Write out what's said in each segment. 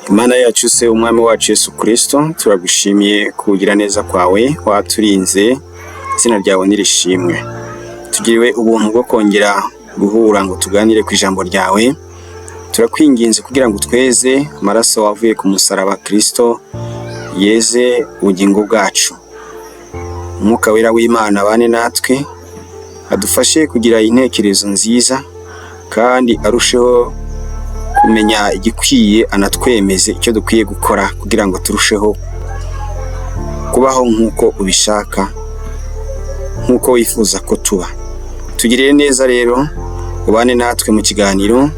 Imana yacu se umwami wacu Yesu Kristo, turagushimiye kugira neza kwawe, waturinze, izina ryawe nirishimwe. Tugiriwe ubuntu bwo kongera guhura ngo tuganire ku ijambo ryawe. Turakwinginze kugira ngo tweze amaraso wavuye ku musaraba Kristo yeze ubugingo bwacu. Umwuka wera w'Imana bane natwe, adufashe kugira intekerezo nziza kandi arusheho kumenya igikwiye, anatwemeze icyo dukwiye gukora kugira ngo turusheho kubaho nk'uko ubishaka, nk'uko wifuza ko tuba. Tugirire neza rero, ubane natwe mu kiganiro,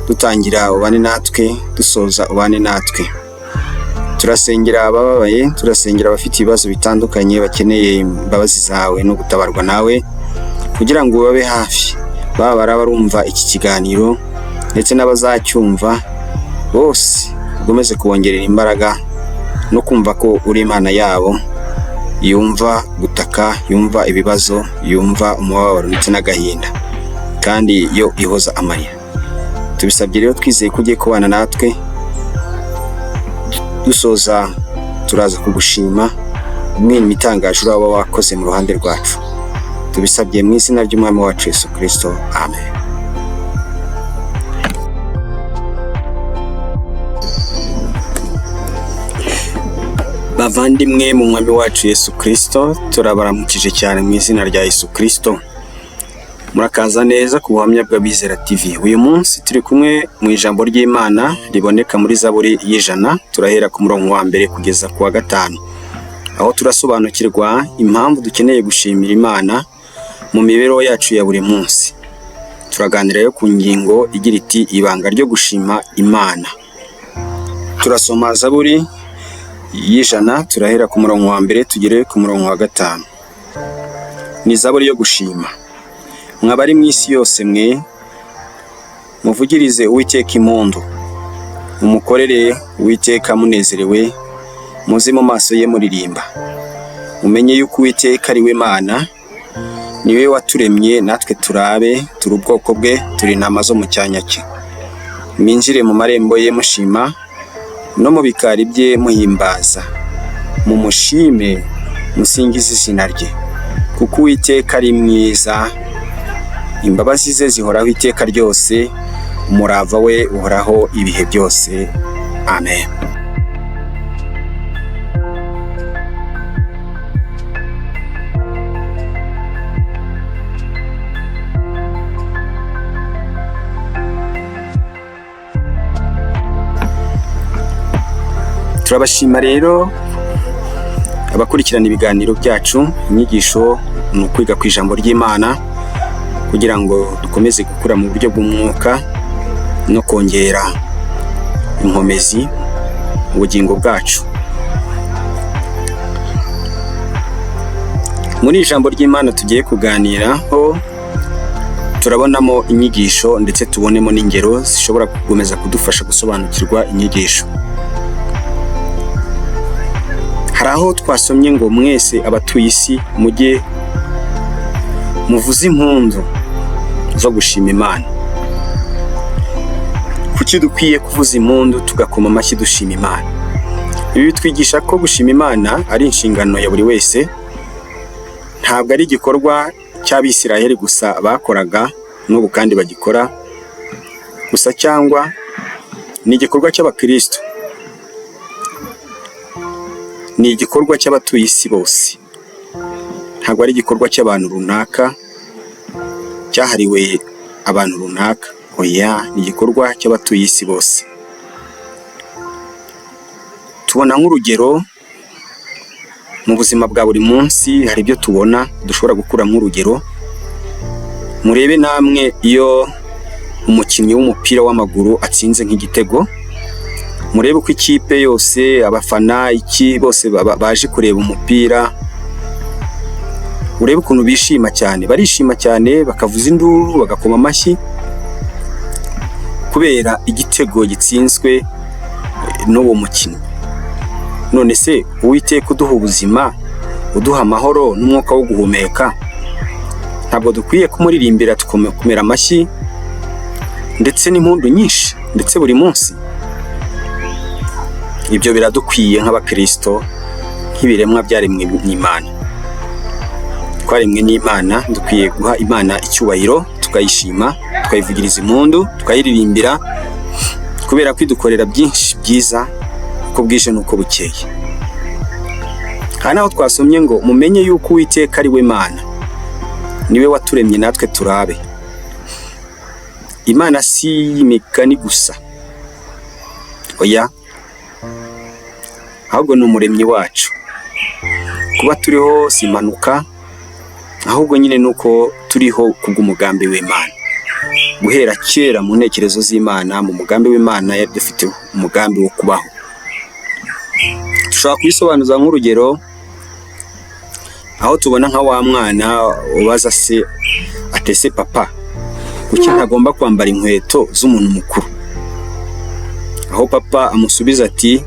dutangira ubane natwe, dusoza ubane natwe. Turasengera abababaye, turasengera abafite ibibazo bitandukanye bakeneye imbabazi zawe no gutabarwa nawe, kugira ngo babe hafi, baba barumva iki kiganiro ndetse n'abazacyumva bose, ugomeze kubongerera imbaraga no kumva ko uri Imana yabo, yumva gutaka, yumva ibibazo, yumva umubabaro ndetse n'agahinda, kandi yo ihoza amarira. Tubisabye rero twizeye ko ugiye kubana natwe. Dusoza turaza kugushima umwanya itangaje uraba wakoze mu ruhande rwacu. Tubisabye mu izina ry'umwami wacu Yesu Kristo, amen. Bavandimwe mu mwami wacu Yesu Kristo, turabaramukije cyane mu izina rya Yesu Kristo. Murakaza neza ku buhamya bw'Abizera TV. Uyu munsi turi kumwe mu ijambo ry'Imana riboneka muri Zaburi y'ijana. Turahera ku murongo wa mbere kugeza ku wa 5, aho turasobanukirwa impamvu dukeneye gushimira Imana mu mibereho yacu ya buri munsi. Turaganira yo ku ngingo igira iti ibanga ryo gushima Imana. Turasoma Zaburi y'ijana, turahera ku murongo wa mbere tugere ku murongo wa 5. Ni Zaburi yo gushima. Mwabari mu isi yose mwe, muvugirize Uwiteka impundu, mumukorere Uwiteka munezerewe, muze mu maso ye muririmba. Mumenye yuko Uwiteka ari we Mana, niwe waturemye natwe turabe, turi ubwoko bwe, turi intama zo mu cyanya cye. Mwinjire mu marembo ye mushima, no mu bikari bye muhimbaza. Mumushime, musingize izina rye, kuko Uwiteka ari mwiza, imbabazi ze zihoraho iteka ryose, umurava we uhoraho ibihe byose. Amen. Turabashima rero abakurikirana ibiganiro byacu. Inyigisho ni ukwiga ku ijambo ry'Imana kugira ngo dukomeze gukura mu buryo bw'umwuka no kongera inkomezi mu bugingo bwacu. Muri ijambo ry'Imana tugiye kuganiraho, turabonamo inyigisho ndetse tubonemo n'ingero zishobora gukomeza kudufasha gusobanukirwa inyigisho. Hari aho twasomye ngo mwese abatuye isi mujye muvuze impundu zo gushima Imana. Kuki dukwiye kuvuza impundu tugakoma amashyi dushima Imana? Ibi bitwigisha ko gushima Imana ari inshingano ya buri wese. Ntabwo ari igikorwa cy'Abisiraheli gusa bakoraga n'ubu kandi bagikora gusa, cyangwa ni igikorwa cy'Abakristo. Ni igikorwa cy'abatuye isi bose. Ntabwo ari igikorwa cy'abantu runaka, cyahariwe abantu runaka. Oya, ni igikorwa cy'abatuye isi bose. Tubona nk'urugero mu buzima bwa buri munsi, hari ibyo tubona dushobora gukuramo urugero. Murebe namwe iyo umukinnyi w'umupira w'amaguru atsinze nk'igitego, murebe uko ikipe yose, abafana iki bose baje kureba umupira, urebe ukuntu bishima cyane. Barishima cyane, bakavuza induru, bagakoma amashyi kubera igitego gitsinzwe n'uwo mukinnyi. None se Uwiteka uduha ubuzima, uduha amahoro n'umwuka wo guhumeka, ntabwo dukwiye kumuririmbira tukomera amashyi ndetse n'impundu nyinshi ndetse buri munsi? Ibyo biradukwiye nk'abakristo, nk'ibiremwa byaremwe n'Imana. Twaremwe n'Imana, dukwiye guha Imana icyubahiro, tukayishima, tukayivugiriza impundu, tukayiririmbira, kubera ko idukorera byinshi byiza uko bwije n'uko bukeye. Hano aho twasomye ngo mumenye yuko Uwiteka ari we Mana, niwe waturemye natwe turabe. Imana si imigani gusa, oya, ahubwo ni umuremyi wacu. Kuba turiho si impanuka, ahubwo nyine nuko turiho kubw'umugambi w'Imana. Guhera kera mu ntekerezo z'Imana, mu mugambi w'Imana yari dufite umugambi wo kubaho. Dushobora kubisobanuza nk'urugero, aho tubona nka wa mwana ubaza se atese papa kuki ntagomba kwambara inkweto z'umuntu mukuru, aho papa amusubiza ati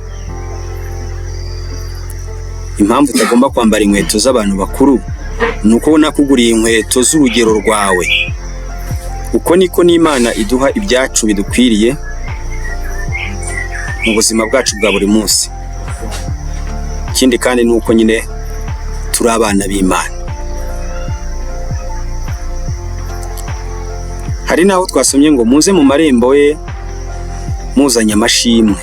impamvu utagomba kwambara inkweto z'abantu bakuru nuko nakuguriye inkweto z'urugero rwawe. Uko niko n'Imana iduha ibyacu bidukwiriye mu buzima bwacu bwa buri munsi. Ikindi kandi nuko nyine turi abana b'Imana. Hari naho twasomye ngo muze mu marembo ye muzanye amashimwe,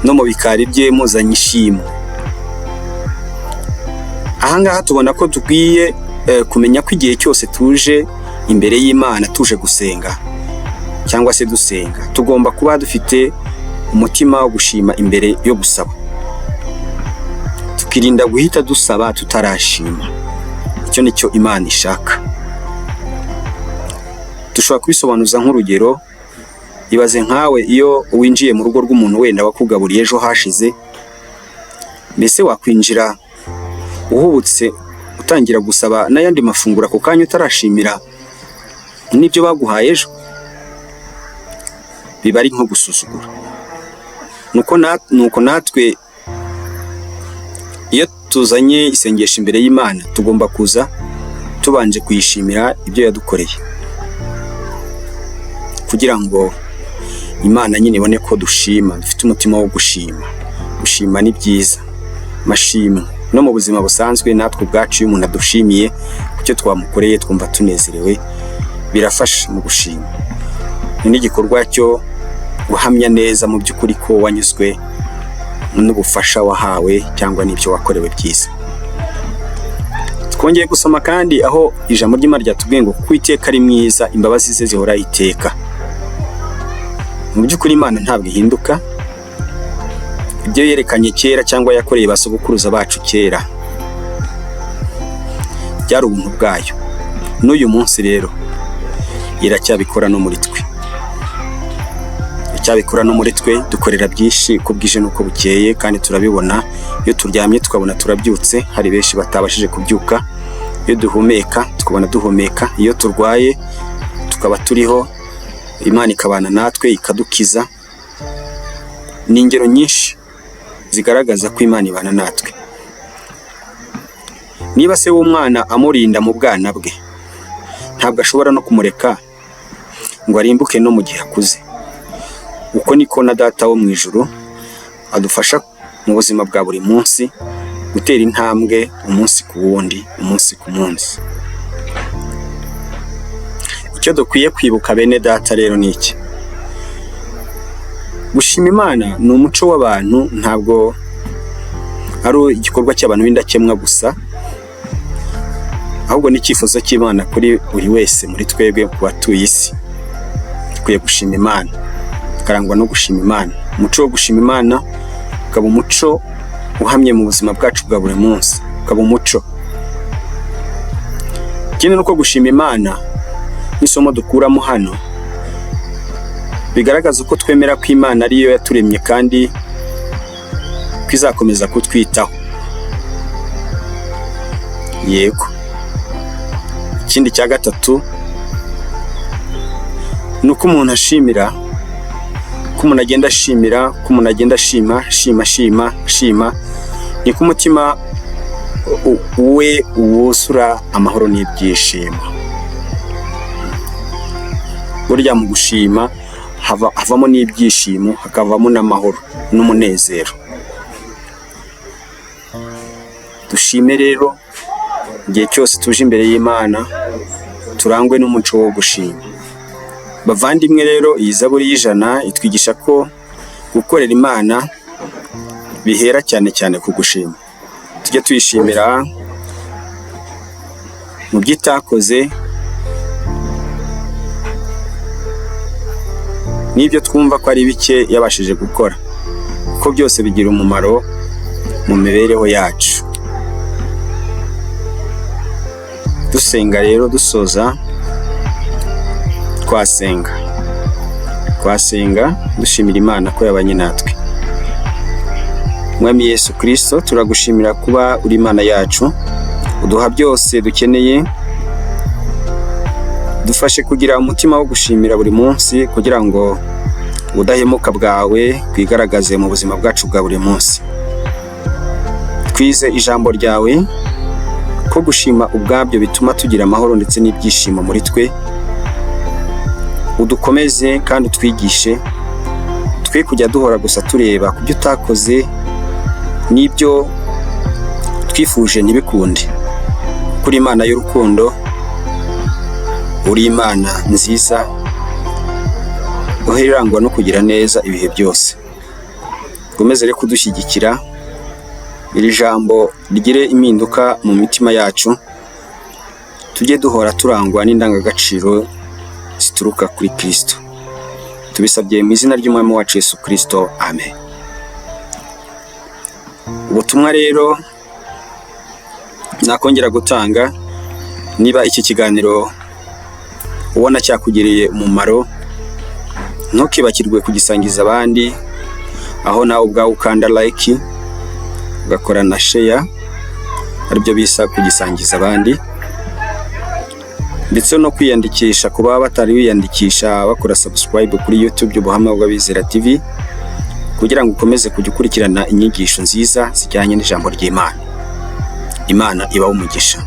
no mu bikari bye muzanye ishimwe. Ahangaha tubona ko dukwiye kumenya ko igihe cyose tuje imbere y'Imana tuje gusenga cyangwa se dusenga, tugomba kuba dufite umutima wo gushima imbere yo gusaba, tukirinda guhita dusaba tutarashima. Icyo nicyo Imana ishaka. Dushobora kubisobanuza nk'urugero, ibaze nkawe iyo winjiye mu rugo rw'umuntu wenda wakugaburiye ejo hashize, mbese wakwinjira uhubutse utangira gusaba n'ayandi mafunguro ako kanya utarashimira n'ibyo baguhaye ejo? Biba ari nko gusuzugura. Nuko natwe iyo tuzanye isengesho imbere y'Imana tugomba kuza tubanje kuyishimira ibyo yadukoreye, kugira ngo Imana nyine ibone ko dushima, dufite umutima wo gushima. Gushima ni byiza, mashimwe. No mu buzima busanzwe natwe ubwacu iyo umuntu adushimiye kucyo twamukoreye twumva tunezerewe, birafasha mu gushima. Ni n'igikorwa cyo guhamya neza mu by'ukuri ko wanyuzwe n'ubufasha wahawe cyangwa n'ibyo wakorewe byiza. Twongeye gusoma kandi aho ijambo ry'Imana ryatubwiye ngo kuko Uwiteka ari mwiza, imbabazi ze zihora iteka. Mu by'ukuri Imana ntabwo ihinduka. Ibyo yerekanye kera cyangwa yakoreye basogokuruza bacu kera byari ubuntu bwayo. N'uyu munsi rero iracyabikora no muri twe. Icyabikora no muri twe, dukorera byinshi uko bwije n'uko bukeye, kandi turabibona. Iyo turyamye tukabona turabyutse, hari benshi batabashije kubyuka. Iyo duhumeka tukabona duhumeka. Iyo turwaye tukaba turiho, Imana ikabana natwe ikadukiza. Ni ingero nyinshi zigaragaza ko Imana ibana natwe. Niba se w'umwana amurinda mu bwana bwe, ntabwo ashobora no kumureka ngo arimbuke no mu gihe akuze. Uko niko na Data wo mu ijuru adufasha mu buzima bwa buri munsi gutera intambwe umunsi ku wundi, umunsi ku munsi. Icyo dukwiye kwibuka bene Data rero ni iki? Gushima Imana ni umuco w'abantu, ntabwo ari igikorwa cy'abantu b'indakemwa gusa, ahubwo ni icyifuzo cy'Imana kuri buri wese muri twebwe ku batuye isi. Dukwiye gushima Imana, tukarangwa no gushima Imana. Umuco wo gushima Imana ukaba umuco uhamye mu buzima bwacu bwa buri munsi, ukaba umuco. Ikindi nuko gushima Imana n'isomo dukuramo hano bigaragaza uko twemera ko Imana ariyo yaturemye kandi ko izakomeza kutwitaho. Yego. Ikindi cya gatatu nuko umuntu ashimira, ko umuntu agenda ashimira, ko umuntu agenda ashima, niko umutima we wuzura amahoro n'ibyishimo. Burya mu gushima havamo n'ibyishimo, hakavamo n'amahoro n'umunezero. Dushime rero igihe cyose tuje imbere y'Imana, turangwe n'umuco wo gushima. Bavandimwe rero, iyi Zaburi y'ijana itwigisha ko gukorera Imana bihera cyane cyane ku gushima. Tujye tuyishimira mu byo itakoze n'ibyo twumva ko ari bike yabashije gukora, kuko byose bigira umumaro mu mibereho yacu. Dusenga rero, dusoza twasenga dushimira Imana ko yabanye natwe. Mwami Yesu Kristo, turagushimira kuba uri Imana yacu, uduha byose dukeneye. Dufashe kugira umutima wo gushimira buri munsi, kugira ngo ubudahemuka bwawe bwigaragaze mu buzima bwacu bwa buri munsi. Twize ijambo ryawe ko gushima ubwabyo bituma tugira amahoro ndetse n'ibyishimo muri twe. Udukomeze kandi utwigishe, twe kujya duhora gusa tureba ku byo utakoze n'ibyo twifuje ntibikunde. Kuri Imana y'urukundo, uri Imana nziza, uherangwa no kugira neza ibihe byose. Ukomeze rero kudushyigikira, iri jambo rigire impinduka mu mitima yacu, tujye duhora turangwa n'indangagaciro zituruka kuri Kristo. Tubisabye mu izina ry'Umwami wacu Yesu Kristo, amen. Ubutumwa rero nakongera gutanga, niba iki kiganiro ubona cyakugiriye umumaro, ntukibakirwe kugisangiza abandi, aho nawe ubwawe ukanda like, ugakora na share, aribyo bisa kugisangiza abandi, ndetse no kwiyandikisha ku baba batari biyandikisha bakora subscribe kuri YouTube Ubuhamya bw'Abizera TV, kugira ngo ukomeze kujya ukurikirana inyigisho nziza zijyanye n'ijambo ry'Imana. Imana ibahe umugisha.